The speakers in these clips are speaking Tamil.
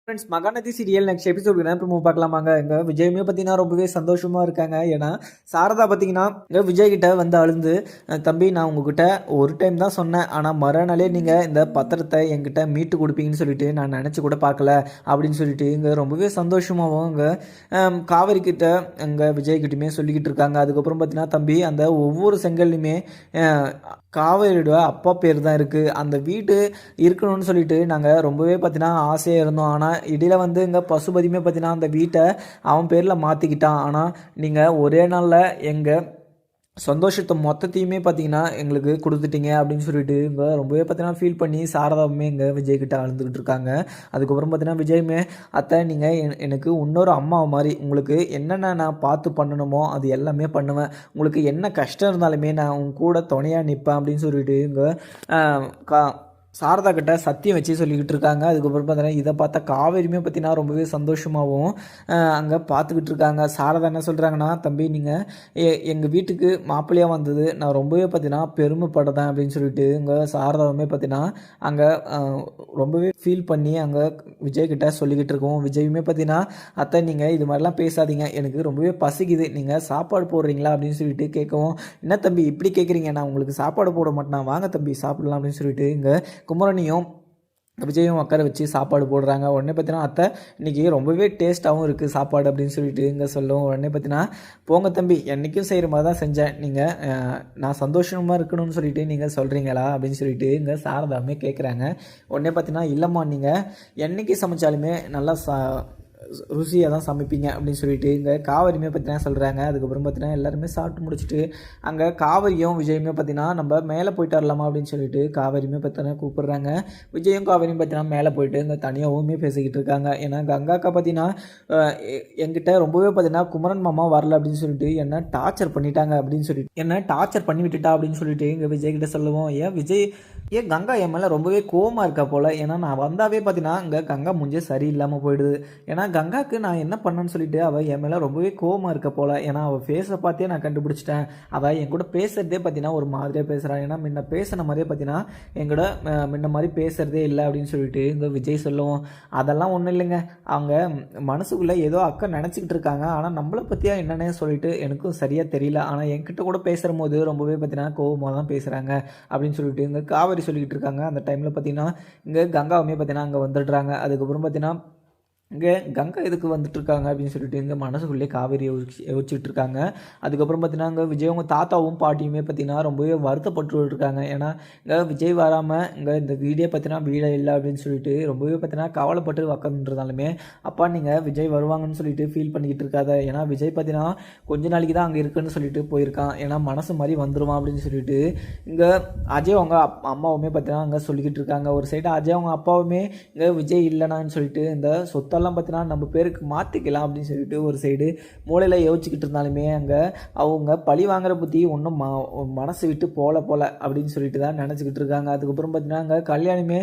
Friends Mahanadi serial next episode இப்போ பார்க்கலாமாங்க. இங்கே விஜயுமே பார்த்தீங்கன்னா ரொம்பவே சந்தோஷமாக இருக்காங்க. ஏன்னா சாரதா பார்த்தீங்கன்னா இங்கே விஜய் கிட்ட வந்து அழுந்து, தம்பி நான் உங்ககிட்ட ஒரு டைம் தான் சொன்னேன், ஆனால் மறுநாளே நீங்கள் இந்த பத்திரத்தை என்கிட்ட மீட்டு கொடுப்பீங்கன்னு சொல்லிட்டு நான் நினச்சி கூட பார்க்கல அப்படின்னு சொல்லிட்டு இங்கே ரொம்பவே சந்தோஷமாகவும் இங்கே காவேரி கிட்ட இங்கே விஜய்கிட்டையுமே சொல்லிக்கிட்டு இருக்காங்க. அதுக்கப்புறம் பார்த்தீங்கன்னா தம்பி அந்த ஒவ்வொரு செங்கல்லையுமே காவேரியோட அப்பா பேர் தான் இருக்குது, அந்த வீடு இருக்கணும்னு சொல்லிட்டு நாங்கள் ரொம்பவே பார்த்தீங்கன்னா ஆசையாக இருந்தோம். ஆனால் இடையில் வந்து இங்கே பசுபதியுமே பார்த்தீங்கன்னா அந்த வீட்டை அவன் பேரில் மாற்றிக்கிட்டான். ஆனால் நீங்கள் ஒரே நாளில் எங்கள் சந்தோஷத்தை மொத்தத்தையுமே பார்த்தீங்கன்னா எங்களுக்கு கொடுத்துட்டீங்க அப்படின்னு சொல்லிட்டு இங்கே ரொம்பவே பார்த்தீங்கன்னா ஃபீல் பண்ணி சாரதாவுமே இங்கே விஜய்கிட்ட அழுந்துக்கிட்டு இருக்காங்க. அதுக்கப்புறம் பார்த்தீங்கன்னா விஜயுமே அத்தை நீங்கள் எனக்கு இன்னொரு அம்மா மாதிரி, உங்களுக்கு என்னென்ன நான் பார்த்து பண்ணணுமோ அது எல்லாமே பண்ணுவேன், உங்களுக்கு என்ன கஷ்டம் இருந்தாலுமே நான் உங்க கூட துணையாக நிற்பேன் அப்படின்னு சொல்லிட்டு இங்கே சாரதா கிட்ட சத்தியம் வச்சு சொல்லிக்கிட்டு இருக்காங்க. அதுக்கப்புறம் பார்த்தீங்கன்னா இதை பார்த்தா காவேரியுமே பார்த்தீங்கன்னா ரொம்பவே சந்தோஷமாகவும் அங்கே பார்த்துக்கிட்டு இருக்காங்க. சாரதா என்ன சொல்கிறாங்கன்னா, தம்பி நீங்கள் எங்கள் வீட்டுக்கு மாப்பிள்ளையாக வந்தது நான் ரொம்பவே பார்த்தீங்கன்னா பெருமைப்படுறேன் அப்படின்னு சொல்லிட்டு இங்கே சாரதாவுமே பார்த்தீங்கன்னா அங்கே ரொம்பவே ஃபீல் பண்ணி அங்கே விஜய்கிட்ட சொல்லிக்கிட்டு இருக்கோம். விஜயுமே பார்த்தீங்கன்னா அத்தை நீங்கள் இது மாதிரிலாம் பேசாதீங்க, எனக்கு ரொம்பவே பசிக்குது, நீங்கள் சாப்பாடு போடுறீங்களா அப்படின்னு சொல்லிட்டு கேட்கவும், என்ன தம்பி இப்படி கேட்குறீங்க, நான் உங்களுக்கு சாப்பாடு போட மாட்டேன், வாங்க தம்பி சாப்பிடலாம் அப்படின்னு சொல்லிட்டு இங்கே குமரனியும் விஜயும் உட்கார வச்சு சாப்பாடு போடுறாங்க. உடனே பார்த்தீங்கன்னா அத்தை இன்றைக்கி ரொம்பவே டேஸ்ட்டாகவும் இருக்குது சாப்பாடு அப்படின்னு சொல்லிட்டு இங்கே சொல்லுவோம். உடனே பார்த்தீங்கன்னா போங்க தம்பி என்றைக்கும் செய்கிற மாதிரி தான் செஞ்சேன், நீங்கள் நான் சந்தோஷமாக இருக்கணும்னு சொல்லிட்டு நீங்கள் சொல்கிறீங்களா அப்படின்னு சொல்லிட்டு இங்கே சாரதாமே கேட்குறாங்க. உடனே பார்த்தீங்கன்னா இல்லைம்மா நீங்கள் என்றைக்கு சமைச்சாலுமே நல்லா ருசியாக தான் சமைப்பீங்க அப்படின்னு சொல்லிட்டு இங்கே காவேரியுமே பார்த்தீங்கன்னா சொல்கிறாங்க. அதுக்கப்புறம் பார்த்தீங்கன்னா எல்லாருமே சாப்பிட்டு முடிச்சுட்டு அங்கே காவேரியும் விஜயுமே பார்த்தீங்கன்னா நம்ம மேலே போயிட்டு வரலாமா அப்படின்னு சொல்லிட்டு காவேரியுமே பார்த்தீங்கன்னா கூப்பிட்றாங்க. விஜயும் காவேரியும் பார்த்தீங்கன்னா மேலே போயிட்டு இங்கே தனியாகவுமே பேசிக்கிட்டு இருக்காங்க. ஏன்னா கங்காக்கா பார்த்தீங்கன்னா என்கிட்ட ரொம்பவே பார்த்தீங்கன்னா குமரன் மாமா வரல அப்படின்னு சொல்லிட்டு என்ன டார்ச்சர் பண்ணிட்டாங்க அப்படின்னு சொல்லிட்டு என்ன டார்ச்சர் பண்ணி விட்டுட்டா அப்படின்னு சொல்லிட்டு இங்கே விஜய்கிட்ட சொல்லுவோம். ஏன் கங்கா என் மேலே ரொம்பவே கோவமாக இருக்கா போல், ஏன்னா நான் வந்தாவே பார்த்தீங்கன்னா இங்கே கங்கா முஞ்சே சரியில்லாமல் போயிடுது. ஏன்னா கங்காவுக்கு நான் என்ன பண்ணேன்னு சொல்லிட்டு அவள் என் மேலே ரொம்பவே கோவமாக இருக்க போல், ஏன்னா அவள் ஃபேஸை பார்த்தே நான் கண்டுபிடிச்சிட்டேன், அவள் என் கூட பேசுகிறதே பார்த்தீங்கன்னா ஒரு மாதிரியாக பேசுகிறான், ஏன்னா முன்ன பேசின மாதிரியே பார்த்தீங்கன்னா எங்கூட முன்ன மாதிரி பேசுகிறதே இல்லை அப்படின்னு சொல்லிட்டு இங்கே விஜய் சொல்லுவோம். அதெல்லாம் ஒன்றும் இல்லைங்க, அவங்க மனசுக்குள்ளே ஏதோ அக்கா நினச்சிக்கிட்டு இருக்காங்க, ஆனால் நம்மளை பற்றியா என்னென்னு சொல்லிட்டு எனக்கும் சரியாக தெரியல, ஆனால் என்கிட்ட கூட பேசுகிற போது ரொம்பவே பார்த்தீங்கன்னா கோவமாக தான் பேசுகிறாங்க அப்படின்னு சொல்லிட்டு இங்கே காவேரி சொல்லிக்கிட்டு இருக்காங்க. அந்த டைமில் பார்த்தீங்கன்னா இங்கே கங்காவுமே பார்த்தீங்கன்னா அங்கே வந்துடுறாங்க. அதுக்கப்புறம் பார்த்தீங்கன்னா இங்கே கங்கா எதுக்கு வந்துட்டு இருக்காங்க அப்படின்னு சொல்லிட்டு இங்கே மனசுக்குள்ளே காவேரி யோசிச்சுட்டு இருக்காங்க. அதுக்கப்புறம் பார்த்தீங்கன்னா இங்கே விஜயவங்க தாத்தாவும் பாட்டியுமே பார்த்தீங்கன்னா ரொம்பவே வருத்தப்பட்டு இருக்காங்க. ஏன்னா இங்கே விஜய் வராமல் இங்கே இந்த வீடே பார்த்தீங்கன்னா வீடே இல்லை அப்படின்னு சொல்லிட்டு ரொம்பவே பார்த்தீங்கன்னா கவலைப்பட்டு உக்காந்துருந்தாலுமே அப்பா நீங்கள் விஜய் வருவாங்கன்னு சொல்லிட்டு ஃபீல் பண்ணிக்கிட்டு இருக்காத, ஏன்னா விஜய் பார்த்தீங்கன்னா கொஞ்ச நாளைக்கு தான் அங்கே இருக்குன்னு சொல்லிட்டு போயிருக்கான், ஏன்னா மனசு மாதிரி வந்துடுவான் அப்படின்னு சொல்லிட்டு இங்கே அஜய் அவங்க அம்மாவுமே பார்த்தீங்கன்னா அங்கே சொல்லிக்கிட்டு இருக்காங்க. ஒரு சைடு அஜய் அவங்க அப்பாவுமே இங்கே விஜய் இல்லைனான்னு சொல்லிட்டு இந்த சொத்தை எல்லாம் பார்த்தீங்கன்னா நம்ம பேருக்கு மாற்றிக்கலாம் அப்படின்னு சொல்லிட்டு ஒரு சைடு மூளையில் யோசிச்சுக்கிட்டு இருந்தாலுமே அங்கே அவங்க பழி வாங்குற புத்தி ஒன்றும் மனசு விட்டு போல அப்படின்னு சொல்லிட்டு தான் நினச்சிக்கிட்டு இருக்காங்க. அதுக்கப்புறம் பார்த்தீங்கன்னா அங்கே கல்யாணமே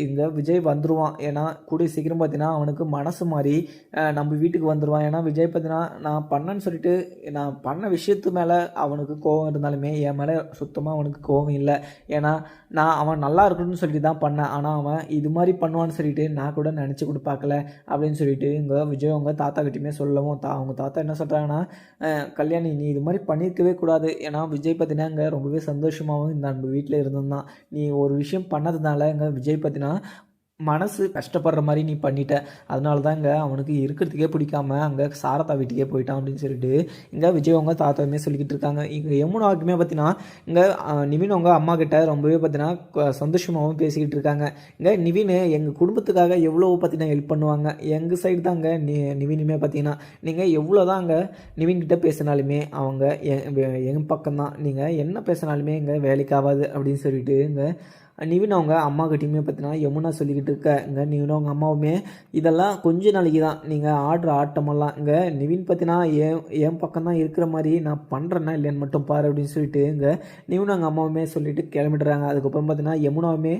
இங்கே விஜய் வந்துடுவான், ஏன்னா கூடிய சீக்கிரம் பார்த்தீங்கன்னா அவனுக்கு மனசு மாதிரி நம்ம வீட்டுக்கு வந்துடுவான். ஏன்னா விஜய் பார்த்தீங்கன்னா நான் பண்ணேன்னு சொல்லிட்டு நான் பண்ண விஷயத்து மேலே அவனுக்கு கோபம் இருந்தாலுமே என் மேலே சுத்தமாக அவனுக்கு கோபம் இல்லை, ஏன்னா நான் அவன் நல்லா இருக்கணும்னு சொல்லிட்டு தான் பண்ணேன், ஆனால் அவன் இது மாதிரி பண்ணுவான்னு சொல்லிட்டு நான் கூட நினச்சி கூட பார்க்கல அப்படின்னு சொல்லிட்டு இங்கே விஜய் அவங்க தாத்தா கிட்டையுமே சொல்லவும் அவங்க தாத்தா என்ன சொல்கிறாங்கன்னா, கல்யாணி நீ இது மாதிரி பண்ணியிருக்கவே கூடாது, ஏன்னா விஜய் பார்த்தீங்கன்னா இங்கே ரொம்பவே சந்தோஷமாகவும் இந்த நம்ம வீட்டில் இருந்திருந்தான், நீ ஒரு விஷயம் பண்ணதுனால இங்கே விஜய் பார்த்தீங்கன்னா மனசு கஷ்டப்படுற மாதிரி நீ பண்ணிட்ட, அதனால தான் இங்கே அவனுக்கு இருக்கிறதுக்கே பிடிக்காம அங்கே சாரதா வீட்டுக்கே போயிட்டான் அப்படின்னு சொல்லிட்டு இங்கே விஜய் அவங்க தாத்தாவுமே சொல்லிக்கிட்டு இருக்காங்க. இங்கே யமுனாவுக்குமே பார்த்தீங்கன்னா இங்கே நிவின் அவங்க அம்மா கிட்ட ரொம்பவே பார்த்தீங்கன்னா சந்தோஷமாகவும் பேசிக்கிட்டு இருக்காங்க. இங்கே நிவின் எங்கள் குடும்பத்துக்காக எவ்வளோ பார்த்தீங்கன்னா ஹெல்ப் பண்ணுவாங்க, எங்கள் சைடு தான் இங்கே நிவினுமே பார்த்தீங்கன்னா நீங்கள் எவ்வளோ தான் அங்கே நிவின்கிட்ட பேசினாலுமே அவங்க எங்கள் பக்கம்தான், நீங்கள் என்ன பேசினாலுமே இங்கே வேலைக்கு ஆகாது அப்படின்னு சொல்லிட்டு இங்கே நிவின் அவங்க அம்மா கிட்டையுமே பார்த்தீங்கன்னா யமுனா சொல்லிக்கிட்டு இருக்க. இங்கே நிவின் அவங்க அம்மாவுமே இதெல்லாம் கொஞ்ச நாளைக்கு தான், நீங்கள் ஆடுற ஆட்டமெல்லாம் இங்கே நிவின் பார்த்தீங்கன்னா என் பக்கம் தான் இருக்கிற மாதிரி நான் பண்ணுறேன்னா இல்லைன்னு மட்டும் பாரு அப்படின்னு சொல்லிட்டு இங்கே நிவின் அவங்க அம்மாவுமே சொல்லிட்டு கிளம்பிடுறாங்க. அதுக்கப்புறம் பார்த்தீங்கன்னா யமுனாவுமே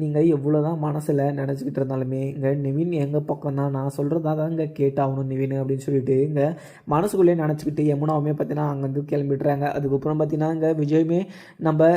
நீங்கள் எவ்வளோ தான் மனசில் நினச்சிக்கிட்டு இருந்தாலுமே இங்கே நிவின் எங்கள் பக்கம் தான், நான் சொல்கிறதா தான் இங்கே கேட்டாகணும் நிவின் அப்படின்னு சொல்லிட்டு இங்கே மனசுக்குள்ளேயே நினச்சிக்கிட்டு யமுனாவுமே பார்த்தீங்கன்னா அங்கேருந்து கிளம்பிடுறாங்க. அதுக்கப்புறம் பார்த்தீங்கன்னா இங்கே விஜயுமே நம்ம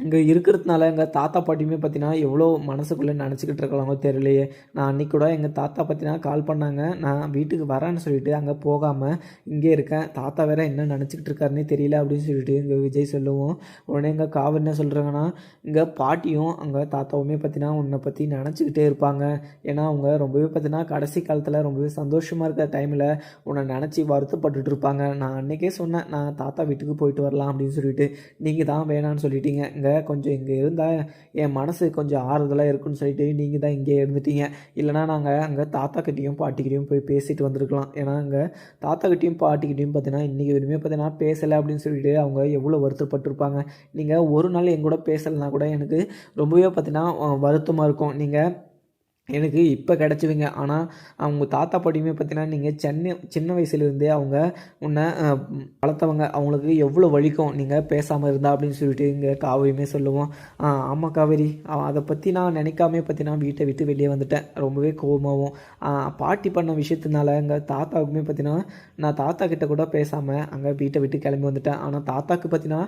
இங்கே இருக்கிறதுனால எங்கள் தாத்தா பாட்டியுமே பார்த்தீங்கன்னா எவ்வளோ மனசுக்குள்ளே நினச்சிக்கிட்டு இருக்கலாமோ தெரியலையே. நான் அன்றைக்கி கூட எங்கள் தாத்தா பார்த்தீங்கன்னா கால் பண்ணாங்க. நான் வீட்டுக்கு வரேன்னு சொல்லிட்டு அங்கே போகாமல் இங்கே இருக்கேன். தாத்தா வேற என்ன நினச்சிக்கிட்டு இருக்காருன்னே தெரியல அப்படின்னு சொல்லிட்டு இங்கே விஜய் சொல்லுவோம். உடனே எங்கள் காவல் என்ன சொல்கிறாங்கன்னா, இங்கே பாட்டியும் அங்கே தாத்தாவுமே பார்த்தீங்கன்னா உன்னை பற்றி நினச்சிக்கிட்டே இருப்பாங்க. ஏன்னா அவங்க ரொம்பவே பார்த்தீங்கன்னா கடைசி காலத்தில் ரொம்பவே சந்தோஷமாக இருக்கிற டைமில் உன்னை நினச்சி வருத்தப்பட்டுட்டு இருப்பாங்க. நான் அன்றைக்கே சொன்னேன், நான் தாத்தா வீட்டுக்கு போயிட்டு வரலாம் அப்படின்னு சொல்லிட்டு. நீங்கள் தான் வேணான்னு சொல்லிட்டீங்க. கொஞ்சம் இங்கே இருந்தால் என் மனசு கொஞ்சம் ஆறுதலாக இருக்குன்னு சொல்லிட்டு நீங்கள் தான் இங்கே இருந்துட்டீங்க. இல்லைனா நாங்கள் அங்கே தாத்தாக்கிட்டேயும் பாட்டிக்கிட்டையும் போய் பேசிட்டு வந்திருக்கலாம். ஏன்னா அங்கே தாத்தாக்கிட்டையும் பாட்டிக்கிட்டையும் பார்த்தீங்கன்னா இன்றைக்கி எதுவுமே பார்த்தீங்கன்னா பேசலை அப்படின்னு சொல்லிட்டு அவங்க எவ்வளோ வருத்தப்பட்டிருப்பாங்க. நீங்கள் ஒரு நாள் என் கூட பேசலைன்னா கூட எனக்கு ரொம்பவே பார்த்தீங்கன்னா வருத்தமாக இருக்கும். நீங்கள் எனக்கு இப்போ கிடச்சிவிங்க. ஆனால் அவங்க தாத்தா பாட்டியுமே பார்த்தீங்கன்னா நீங்கள் சின்ன வயசுலேருந்தே அவங்க உன்னை வளர்த்தவங்க. அவங்களுக்கு எவ்வளோ வலிக்கும் நீங்கள் பேசாமல் இருந்தா அப்படின்னு சொல்லிட்டு இங்கே காவேரியுமே சொல்லுவோம். ஆமாம் காவேரி, அதை பற்றி நான் நினைக்காமே பார்த்தீங்கன்னா வீட்டை விட்டு வெளியே வந்துட்டேன். ரொம்பவே கோபமாகவும் பாட்டி பண்ண விஷயத்தினால எங்கள் தாத்தாவுக்குமே பார்த்தீங்கன்னா நான் தாத்தா கிட்ட கூட பேசாமல் அங்கே வீட்டை விட்டு கிளம்பி வந்துட்டேன். ஆனால் தாத்தாவுக்கு பார்த்தீங்கன்னா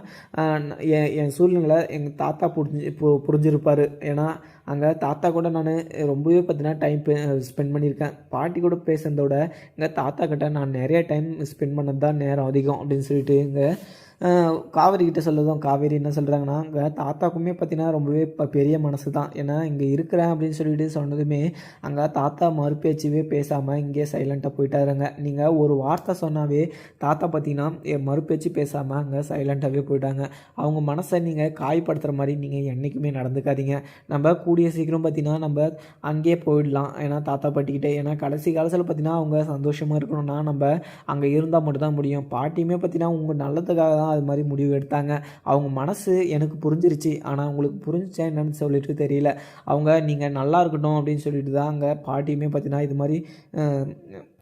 என் சூழ்நிலை எங்கள் தாத்தா புரிஞ்சிருப்பார். ஏன்னா அங்கே தாத்தா கூட நான் ரொம்பவே பார்த்தீங்கன்னா டைம் ஸ்பெண்ட் பண்ணியிருக்கேன். பாட்டி கூட பேசுகிறதோட எங்கள் தாத்தா கிட்ட நான் நிறைய டைம் ஸ்பெண்ட் பண்ணது தான் நேரம் அதிகம் அப்படின்னு சொல்லிட்டு இங்கே காவேரி கிட்ட சொல்லுறதும். காவேரி என்ன சொல்கிறாங்கன்னா, அங்கே தாத்தாக்குமே பார்த்தீங்கன்னா ரொம்பவே பெரிய மனசு தான். ஏன்னா இங்கே இருக்கிறேன் அப்படின்னு சொல்லிட்டு சொன்னதுமே அங்கே தாத்தா மறுபேச்சுவே பேசாமல் இங்கே சைலண்ட்டாக போயிட்டாருங்க. நீங்கள் ஒரு வார்த்தை சொன்னாவே தாத்தா பார்த்தீங்கன்னா மறுபேச்சு பேசாமல் அங்கே சைலண்ட்டாகவே போயிட்டாங்க. அவங்க மனசை நீங்கள் காயப்படுத்துகிற மாதிரி நீங்கள் என்றைக்குமே நடந்துக்காதீங்க. நம்ம கூடிய சீக்கிரம் பார்த்தீங்கன்னா நம்ம அங்கேயே போயிடலாம். ஏன்னா தாத்தா பாட்டிக்கிட்டே. ஏன்னா கடைசி காலத்தில் பார்த்தீங்கன்னா அவங்க சந்தோஷமாக இருக்கணும்னா நம்ம அங்கே இருந்தால் மட்டும்தான் முடியும். பாட்டியுமே பார்த்தீங்கன்னா உங்கள் நல்லதுக்காக தான் அது மாதிரி முடிவு எடுத்தாங்க. அவங்க மனசு எனக்கு புரிஞ்சிருச்சு. ஆனால் அவங்களுக்கு புரிஞ்சிச்சா என்னன்னு சொல்லிட்டு தெரியல. அவங்க நீங்கள் நல்லா இருக்கட்டும் அப்படின்னு சொல்லிட்டு தான் அங்கே பாட்டியுமே பார்த்தீங்கன்னா இது மாதிரி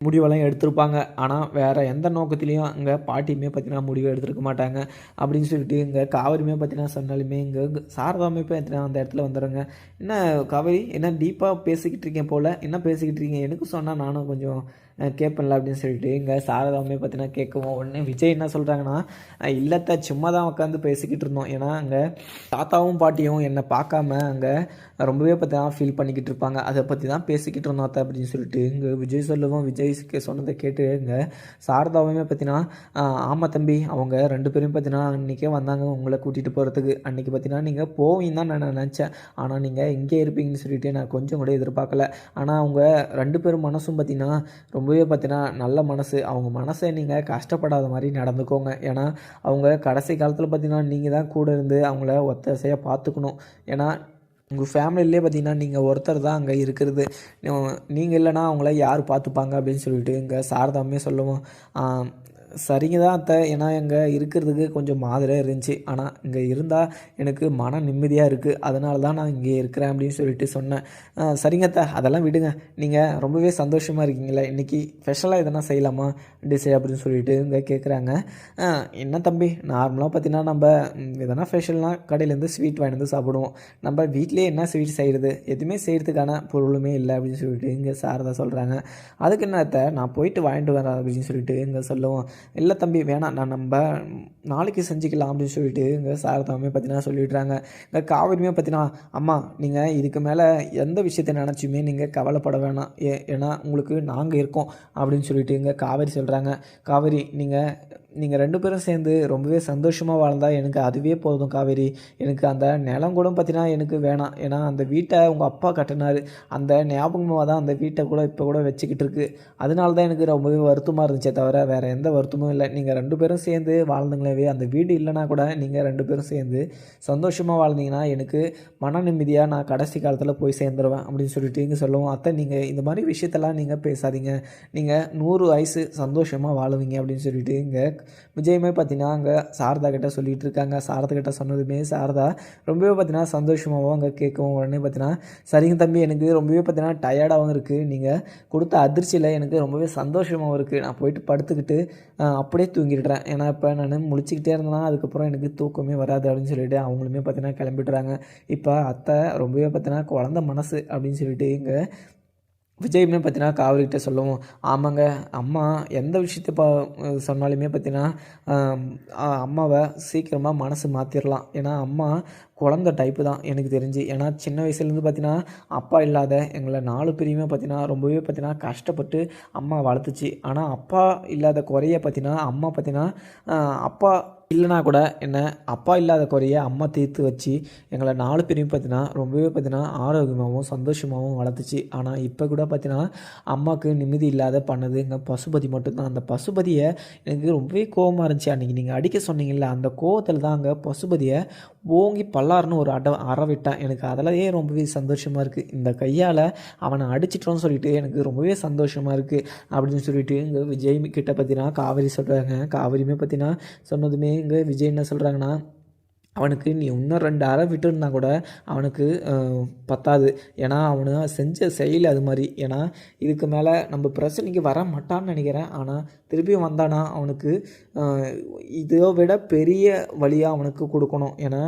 முடிவெல்லாம் எடுத்திருப்பாங்க. ஆனால் வேறு எந்த நோக்கத்துலேயும் அங்கே பாட்டியுமே பார்த்தீங்கன்னா முடிவு எடுத்துருக்க மாட்டாங்க அப்படின்னு சொல்லிட்டு இங்கே காவேரியுமே பார்த்தீங்கன்னா சொன்னாலுமே இங்கே சாரதாமே பார்த்தீங்கன்னா அந்த இடத்துல வந்துடுங்க. என்ன காவேரி, என்ன டீப்பாக பேசிக்கிட்டு இருக்கேன் போல், என்ன பேசிக்கிட்டு இருக்கீங்க, எனக்கு சொன்னால் நானும் கொஞ்சம் கேட்பேன்ல அப்படின்னு சொல்லிட்டு இங்கே சாரதாவுமே பார்த்தீங்கன்னா கேட்கவும். உடனே விஜய் என்ன சொல்கிறாங்கன்னா, இல்லத்தை சும்மா தான் உட்காந்து பேசிக்கிட்டு இருந்தோம். ஏன்னா அங்கே தாத்தாவும் பாட்டியும் என்னை பார்க்காம அங்கே ரொம்பவே பார்த்தீங்கன்னா ஃபீல் பண்ணிக்கிட்டு இருப்பாங்க. அதை பற்றி தான் பேசிக்கிட்டு இருந்தோம் அத்தை அப்படின்னு சொல்லிட்டு இங்கே விஜய் சொல்லுவோம். விஜய் சொன்னதை கேட்டு இங்கே சாரதாவுமே பார்த்தீங்கன்னா, ஆமாம் தம்பி, அவங்க 2 பேரும் பார்த்தீங்கன்னா அன்றைக்கே வந்தாங்க உங்களை கூட்டிகிட்டு போகிறதுக்கு. அன்றைக்கி பார்த்தீங்கன்னா நீங்கள் போவீங்க தான் நான் நினச்சேன். ஆனால் நீங்கள் எங்கே இருப்பீங்கன்னு சொல்லிட்டு நான் கொஞ்சம் கூட எதிர்பார்க்கல. ஆனால் அவங்க 2 பேரும் மனசும் பார்த்தீங்கன்னா ரொம்பவே பார்த்தீங்கன்னா நல்ல மனசு. அவங்க மனசை நீங்கள் கஷ்டப்படாத மாதிரி நடந்துக்கோங்க. ஏன்னா அவங்க கடைசி காலத்தில் பார்த்தீங்கன்னா நீங்கள் தான் கூட இருந்து அவங்கள ஒத்தாசையாக பார்த்துக்கணும். ஏன்னா உங்கள் ஃபேமிலியிலே பார்த்தீங்கன்னா நீங்கள் ஒருத்தர் தான் அங்கே இருக்கிறது. நீங்கள் இல்லைனா அவங்கள யார் பார்த்துப்பாங்க அப்படின்னு சொல்லிட்டு இங்கே சாரதாமே சொல்லுவோம். சரிங்க தான் அத்தை, ஏன்னா இங்கே இருக்கிறதுக்கு கொஞ்சம் மாதிரியாக இருந்துச்சு. ஆனால் இங்கே இருந்தால் எனக்கு மன நிம்மதியாக இருக்குது. அதனால தான் நான் இங்கே இருக்கிறேன் அப்படின்னு சொல்லிட்டு சொன்னேன். சரிங்க அத்தை, அதெல்லாம் விடுங்க. நீங்கள் ரொம்பவே சந்தோஷமாக இருக்கீங்களா, இன்றைக்கி ஸ்பெஷலாக எதனா செய்யலாமா டிஷ் அப்படின்னு சொல்லிட்டு இங்கே கேட்குறாங்க. என்ன தம்பி, நார்மலாக பார்த்தீங்கன்னா நம்ம எதனா ஸ்பெஷல்னால் கடையிலேருந்து ஸ்வீட் வாங்கிட்டு வந்து சாப்பிடுவோம். நம்ம வீட்டிலே என்ன ஸ்வீட் செய்கிறது, எதுவுமே செய்கிறதுக்கான பொருளுமே இல்லை அப்படின்னு சொல்லிட்டு இங்கே சாரதா சொல்கிறாங்க. அதுக்கு என்ன அத்தை, நான் போயிட்டு வாங்கிட்டு வரேன் அப்படின்னு சொல்லிட்டு இங்கே சொல்லுவோம். இல்லை தம்பி வேணாம், நம்ம நாளைக்கு செஞ்சுக்கலாம் அப்படின்னு சொல்லிட்டு இங்கே சாரதாவுமே பார்த்தீங்கன்னா சொல்லிடுறாங்க. இங்கே காவேரியுமே பார்த்தீங்கன்னா, அம்மா நீங்கள் இதுக்கு மேலே எந்த விஷயத்தை நினச்சுமே நீங்கள் கவலைப்பட வேணாம், ஏன்னா உங்களுக்கு நாங்கள் இருக்கோம் அப்படின்னு சொல்லிட்டு இங்கே காவேரி சொல்கிறாங்க. காவேரி, நீங்கள் 2 பேரும் சேர்ந்து ரொம்பவே சந்தோஷமாக வாழ்ந்தால் எனக்கு அதுவே போதும் காவேரி. எனக்கு அந்த நிலம் கூட பார்த்தீங்கன்னா எனக்கு வேணாம். ஏன்னா அந்த வீட்டை உங்கள் அப்பா கட்டினார், அந்த ஞாபகமாக தான் அந்த வீட்டை கூட இப்போ கூட வச்சுக்கிட்டு இருக்குது. அதனால தான் எனக்கு ரொம்பவே வருத்தமாக இருந்துச்சே தவிர வேறு எந்த வருத்தமும் இல்லை. நீங்கள் 2 பேரும் சேர்ந்து வாழ்ந்துங்களே, அந்த வீடு இல்லைனா கூட நீங்கள் 2 பேரும் சேர்ந்து சந்தோஷமாக வாழ்ந்தீங்கன்னா எனக்கு மன நிம்மதியாக நான் கடைசி காலத்தில் போய் சேர்ந்துருவேன் அப்படின்னு சொல்லிட்டு இங்கே சொல்லுவோம். அத்தை, நீங்கள் இந்த மாதிரி விஷயத்தெல்லாம் நீங்கள் பேசாதீங்க, நீங்கள் 100 வயசு சந்தோஷமாக வாழுவீங்க அப்படின்னு சொல்லிட்டு இங்கே விஜயமே பார்த்தீங்கன்னா அங்கே சாரதா கிட்ட சொல்லிகிட்டு இருக்காங்க. சாரதா கிட்ட சொன்னதுமே சாரதா ரொம்பவே பார்த்தீங்கன்னா சந்தோஷமாகவும் அங்கே கேட்கவும். உடனே பார்த்தீங்கன்னா, சரிங்க தம்பி, எனக்கு ரொம்பவே பார்த்தீங்கன்னா டயர்டாகவும் இருக்குது, நீங்கள் கொடுத்த அதிர்ச்சியில் எனக்கு ரொம்பவே சந்தோஷமாகவும் இருக்குது, நான் போயிட்டு படுத்துக்கிட்டு அப்படியே தூங்கிடுறேன். ஏன்னா இப்போ நான் முழிச்சிக்கிட்டே இருந்தேன்னா அதுக்கப்புறம் எனக்கு தூக்கமே வராது அப்படின்னு சொல்லிட்டு அவங்களுமே பார்த்தீங்கன்னா கிளம்பிடுறாங்க. இப்போ அத்தை ரொம்பவே பார்த்தீங்கன்னா குழந்த மனசு அப்படின்னு சொல்லிட்டு இங்கே விஜயுமே பார்த்தீங்கன்னா காவலிகிட்ட சொல்லவும், ஆமாங்க அம்மா எந்த விஷயத்த சொன்னாலுமே பார்த்தீங்கன்னா அம்மாவை சீக்கிரமாக மனசு மாற்றிடலாம். ஏன்னா அம்மா குழந்த டைப்பு தான் எனக்கு தெரிஞ்சு. ஏன்னா சின்ன வயசுலேருந்து பார்த்தீங்கன்னா அப்பா இல்லாத எங்களை 4 பேரையுமே பார்த்தீங்கன்னா ரொம்பவே பார்த்தீங்கன்னா கஷ்டப்பட்டு அம்மா வளர்த்துச்சு. ஆனால் அப்பா இல்லாத குறைய பார்த்தீங்கன்னா அம்மா பார்த்தீங்கன்னா அப்பா இல்லைனா கூட என்ன அப்பா இல்லாத குறைய அம்மா தீர்த்து வச்சு எங்களை 4 பேரையும் பார்த்தீங்கன்னா ரொம்பவே பார்த்தீங்கன்னா ஆரோக்கியமாகவும் சந்தோஷமாகவும் வளர்த்துச்சு. ஆனால் இப்போ கூட பார்த்தீங்கன்னா அம்மாவுக்கு நிம்மதி இல்லாத பண்ணது எங்கள் பசுபதி மட்டும்தான். அந்த பசுபதியை எனக்கு ரொம்பவே கோவமாக இருந்துச்சு. அன்றைக்கி நீங்கள் அடிக்க சொன்னீங்கல்ல, அந்த கோவத்தில் தான் அங்கே பசுபதியை ஓங்கி பல்லாருன்னு ஒரு அற விட்டேன். எனக்கு அதிலேயே ரொம்பவே சந்தோஷமாக இருக்குது. இந்த கையால் அவனை அடிச்சிட்டோன்னு சொல்லிட்டு எனக்கு ரொம்பவே சந்தோஷமாக இருக்குது அப்படின்னு சொல்லிட்டு இங்கே விஜய் கிட்ட பார்த்தீங்கன்னா காவேரி சொல்கிறாங்க. காவேரியுமே பார்த்தீங்கன்னா சொன்னதுமே இங்கே விஜய் என்ன சொல்கிறாங்கன்னா, அவனுக்கு நீ இன்னும் 2 அறை விட்டுருந்தா கூட அவனுக்கு பத்தாது. ஏன்னா அவனு செஞ்ச செயல் அது மாதிரி. ஏன்னா இதுக்கு மேலே நம்ம பிரச்சனைக்கு வர மாட்டான்னு நினைக்கிறேன். ஆனால் திருப்பியும் வந்தானா அவனுக்கு இதை விட பெரிய வழியாக அவனுக்கு கொடுக்கணும். ஏன்னா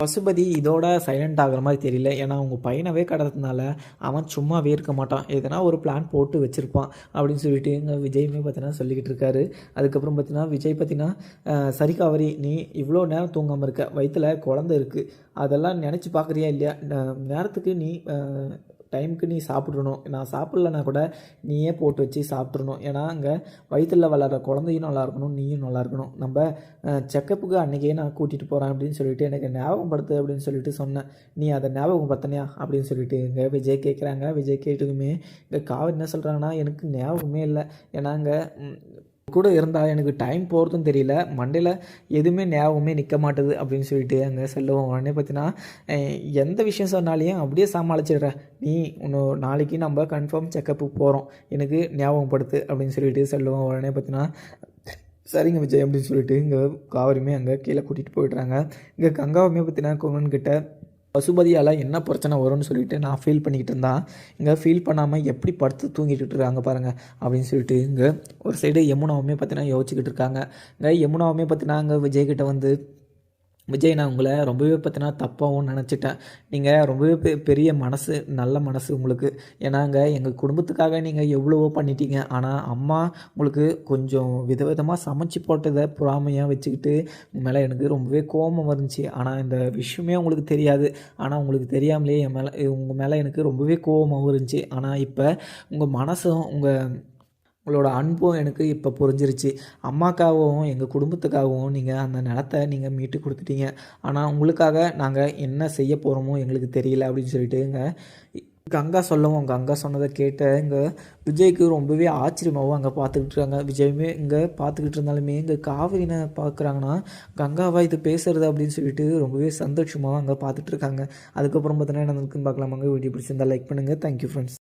பசுபதி இதோட சைலண்ட் ஆகிற மாதிரி தெரியல. ஏன்னா அவங்க பையனவே கடத்துனால அவன் சும்மாவே இருக்க மாட்டான். எதனா ஒரு பிளான் போட்டு வச்சுருப்பான் அப்படின்னு சொல்லிட்டு இங்கே விஜயுமே பார்த்தீங்கன்னா சொல்லிக்கிட்டு இருக்காரு. அதுக்கப்புறம் பார்த்தீங்கன்னா விஜய் பார்த்தீங்கன்னா சரி காவேரி, நீ இவ்வளோ நேரம் தூங்காமல் இருக்க, வயிற்றில் குழந்தை இருக்குது, அதெல்லாம் நினச்சி பார்க்குறியா இல்லையா? நேரத்துக்கு நீ டைமுக்கு நீ சாப்பிட்றணும். நான் சாப்பிட்லன்னா கூட நீயே போட்டு வச்சு சாப்பிட்றணும். ஏன்னா அங்கே வயிற்றில் வளர்கிற குழந்தையும் நல்லா இருக்கணும், நீயும் நல்லா இருக்கணும். நம்ம செக்கப்புக்கு அன்றைக்கே நான் கூட்டிகிட்டு போகிறேன் அப்படின்னு சொல்லிட்டு எனக்கு ஞாபகப்படுத்து அப்படின்னு சொல்லிட்டு சொன்னேன். நீ அதை ஞாபகப்படுத்தினியா அப்படின்னு சொல்லிட்டு இங்கே விஜய் கேட்குறாங்க. விஜய் கேட்டதுமே இங்கே காவேரி என்ன சொல்கிறாங்கன்னா, எனக்கு ஞாபகமே இல்லை. ஏன்னா அங்கே கூட இருந்தால் எனக்கு டைம் போகிறதும் தெரியல, மண்டையில் எதுவுமே ஞாபகமே நிற்க மாட்டுது அப்படின்னு சொல்லிட்டு அங்கே செல்லுவோம். உடனே பார்த்தீங்கன்னா எந்த விஷயம் சொன்னாலையும் அப்படியே சமாளிச்சிடுறேன், நீ இன்னும் நாளைக்கு நம்ம கன்ஃபார்ம் செக்கப்புக்கு போகிறோம், எனக்கு ஞாபகப்படுத்து அப்படின்னு சொல்லிட்டு செல்லுவோம். உடனே பார்த்தீங்கன்னா சரிங்க விஜய் அப்படின்னு சொல்லிட்டு இங்கே காவேரியுமே அங்கே கீழே கூட்டிகிட்டு போயிடுறாங்க. இங்கே கங்காவுமே பார்த்தீங்கன்னா குமரன்கிட்ட பசுபதியால் என்ன பிரச்சனை வரும்னு சொல்லிட்டு நான் ஃபீல் பண்ணிக்கிட்டு இருந்தான். இங்கே ஃபீல் பண்ணாமல் எப்படி படுத்து தூங்கிட்டு இருக்காங்க பாருங்கள் அப்படின்னு சொல்லிட்டு இங்கே ஒரு சைடு யமுனாவுமே பார்த்தீங்கன்னா யோசிச்சுக்கிட்டு இருக்காங்க. இங்கே யமுனாவுமே பார்த்தீங்கன்னா அங்கே விஜய்கிட்ட வந்து, விஜய் நான் உங்களை ரொம்பவே பார்த்தீங்கன்னா தப்பாகவும் நினச்சிட்டேன். நீங்கள் ரொம்பவே பெரிய மனசு, நல்ல மனசு உங்களுக்கு. ஏன்னாங்க எங்கள் குடும்பத்துக்காக நீங்கள் எவ்வளவோ பண்ணிட்டீங்க. ஆனால் அம்மா உங்களுக்கு கொஞ்சம் விதவிதமாக சமைச்சு போட்டதை பொறாமையாக வச்சுக்கிட்டு மேலே எனக்கு ரொம்பவே கோபம் வந்துச்சு. ஆனால் இந்த விஷயமே உங்களுக்கு தெரியாது. ஆனால் உங்களுக்கு தெரியாமலே என் மேலே உங்கள் மேலே எனக்கு ரொம்பவே கோபமாகவும் இருந்துச்சு. ஆனால் இப்போ உங்கள் மனசும் உங்களோட அன்பும் எனக்கு இப்போ புரிஞ்சிருச்சு. அம்மாக்காகவும் எங்கள் குடும்பத்துக்காகவும் நீங்கள் அந்த நிலத்தை நீங்கள் மீட்டு கொடுத்துட்டீங்க. ஆனால் உங்களுக்காக நாங்கள் என்ன செய்ய போகிறோமோ எங்களுக்கு தெரியல அப்படின்னு சொல்லிட்டு கங்கா சொல்லவும், கங்கா சொன்னதை கேட்ட இங்கே விஜய்க்கு ரொம்பவே ஆச்சரியமாகவும் அங்கே பார்த்துக்கிட்டு இருக்காங்க. விஜயுமே இங்கே பார்த்துக்கிட்டு இருந்தாலுமே இங்கே காவிரினை பார்க்குறாங்கன்னா கங்காவா இது பேசுறது அப்படின்னு சொல்லிட்டு ரொம்பவே சந்தோஷமாகவும் அங்கே பார்த்துட்ருக்காங்க. அதுக்கப்புறம் பார்த்தீங்கன்னா என்ன நடக்குதுன்னு பார்க்கலாமாங்க. வீடியோ பிடிச்சிருந்தால் லைக் பண்ணுங்கள். Thank you friends.